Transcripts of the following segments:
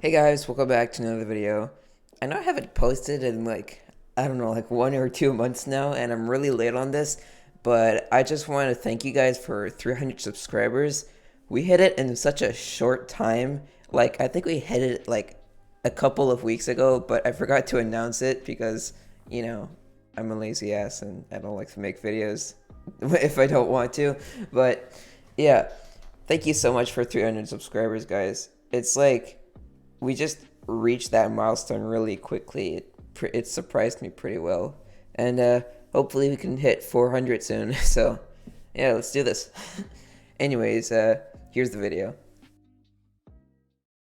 Hey guys, welcome back to another video. I know I haven't posted in I don't know, like 1 or 2 months now, and I'm really late on this, but I just want to thank you guys for 300 subscribers. We hit it in such a short time. I think we hit it like a couple of weeks ago, but I forgot to announce it because, you know, I'm a lazy ass and I don't like to make videos if I don't want to. But yeah, thank you so much for 300 subscribers, guys. It's like we just reached that milestone really quickly. It surprised me pretty well, and hopefully we can hit 400 soon. So yeah, let's do this. Anyways, here's the video.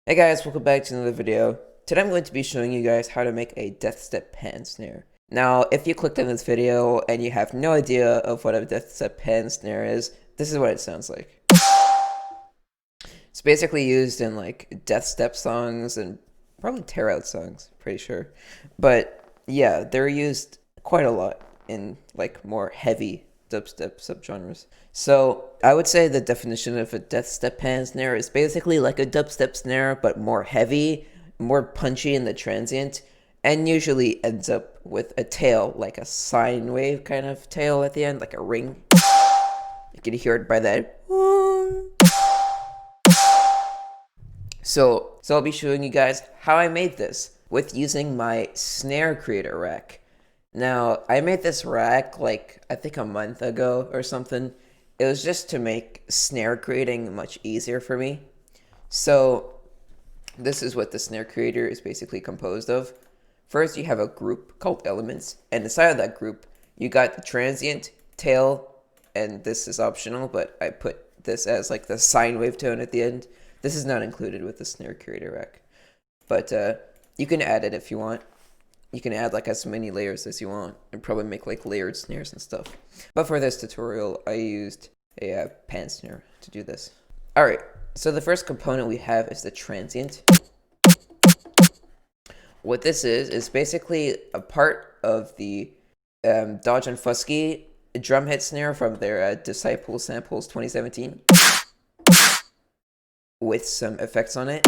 Hey guys, welcome back to another video. Today I'm going to be showing you guys how to make a Deathstep Pan Snare. Now, if you clicked on this video and you have no idea of what a Deathstep Pan Snare is, this is what it sounds like. It's basically used in like Deathstep songs and probably tear out songs, pretty sure. But yeah, they're used quite a lot in like more heavy dubstep subgenres. So I would say the definition of a Deathstep Pan Snare is basically like a dubstep snare, but more heavy, more punchy in the transient, and usually ends up with a tail, like a sine wave kind of tail at the end, like a ring. You can hear it by that. So I'll be showing you guys how I made this with using my snare creator rack. Now, I made this rack like I think a month ago or something. It was just to make snare creating much easier for me. So this is what the snare creator is basically composed of. First, you have a group called elements, and inside of that group, you got the transient, tail, and this is optional, but I put this as like the sine wave tone at the end. This is not included with the snare creator rack, but you can add it if you want. You can add like as many layers as you want and probably make like layered snares and stuff. But for this tutorial, I used a pan snare to do this. All right, so the first component we have is the transient. What this is basically a part of the Dodge and Fusky drum hit snare from their Disciple Samples 2017. With some effects on it,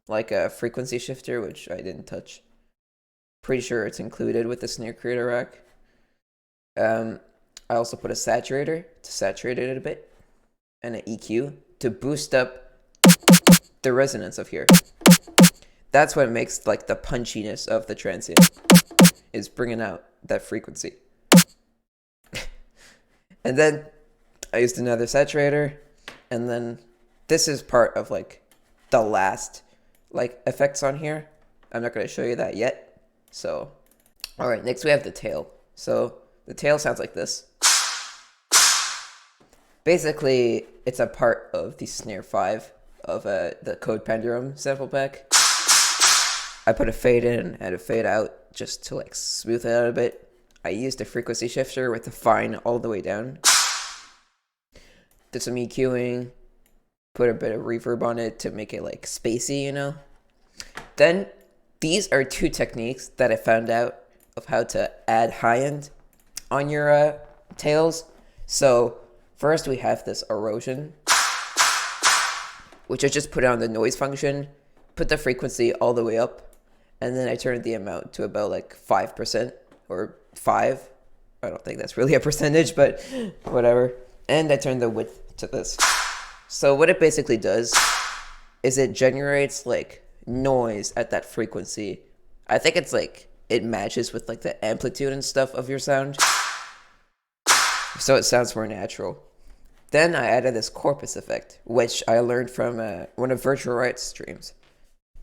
like a frequency shifter, which I didn't touch. Pretty sure it's included with the snare creator rack. I also put a saturator to saturate it a bit, and an EQ to boost up the resonance of here. That's what makes like the punchiness of the transient, is bringing out that frequency. And then I used another saturator, and then this is part of like the last like effects on here. I'm not going to show you that yet. So, all right, next we have the tail. So the tail sounds like this. Basically, it's a part of the snare 5 of the Code Pendulum sample pack. I put a fade in and a fade out just to like smooth it out a bit. I used a frequency shifter with the fine all the way down. Did some EQing, put a bit of reverb on it to make it like spacey, you know. Then these are two techniques that I found out of how to add high end on your tails. So first we have this erosion, which I just put on the noise function, put the frequency all the way up, and then I turned the amount to about like 5% or 5. I don't think that's really a percentage, but whatever. And I turned the width to this. So what it basically does is it generates like noise at that frequency. I think it's like it matches with like the amplitude and stuff of your sound, so it sounds more natural. Then I added this Corpus Effect, which I learned from one of Virtual Right's streams.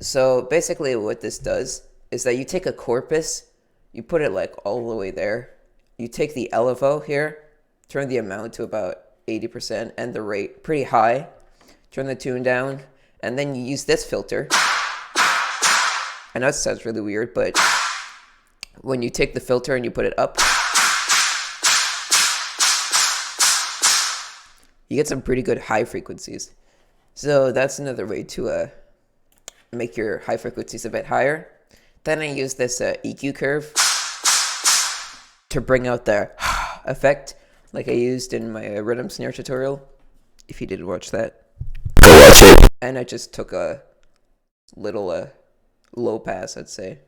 So basically what this does is that you take a corpus, you put it like all the way there, you take the LFO here, turn the amount to about 80% and the rate pretty high, turn the tune down, and then you use this filter. I know it sounds really weird, but when you take the filter and you put it up, you get some pretty good high frequencies. So that's another way to make your high frequencies a bit higher. Then I use this EQ curve to bring out the effect, like I used in my rhythm snare tutorial, if you did watch that. Go watch it. And I just took a little low pass, I'd say,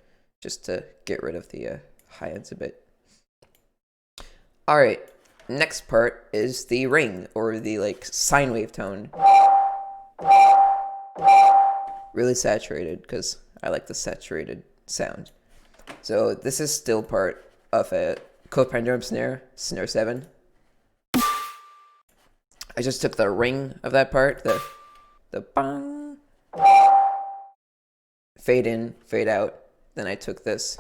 just to get rid of the high ends a bit. Alright, next part is the ring, or the like sine wave tone. Really saturated, because I like the saturated sound. So this is still part of a co-pendulum snare, snare 7. I just took the ring of that part, the bang, fade in, fade out. Then I took this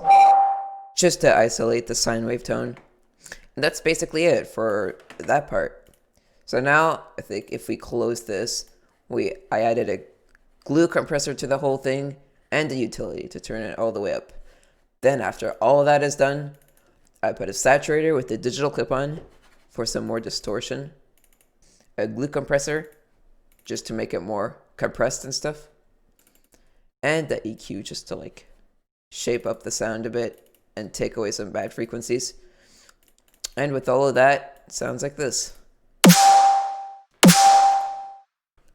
just to isolate the sine wave tone. And that's basically it for that part. So now I think if we close this, I added a glue compressor to the whole thing and a utility to turn it all the way up. Then after all of that is done, I put a saturator with the digital clip-on for some more distortion, a glue compressor just to make it more compressed and stuff, and the EQ just to like shape up the sound a bit and take away some bad frequencies. And with all of that, it sounds like this.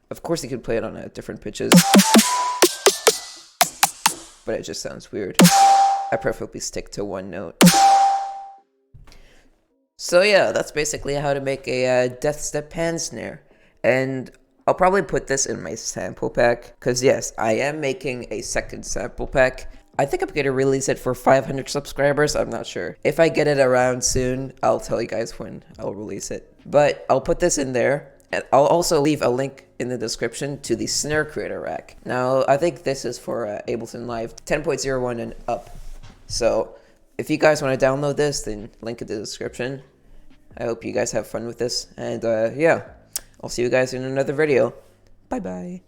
Of course you could play it on different pitches, but it just sounds weird. I preferably stick to one note. So yeah, that's basically how to make a Deathstep Pan Snare. And I'll probably put this in my sample pack, because yes, I am making a second sample pack. I think I'm going to release it for 500 subscribers, I'm not sure. If I get it around soon, I'll tell you guys when I'll release it. But I'll put this in there, and I'll also leave a link in the description to the Snare Creator Rack. Now, I think this is for Ableton Live 10.01 and up. So, if you guys want to download this, then link in the description. I hope you guys have fun with this, and yeah, I'll see you guys in another video. Bye bye.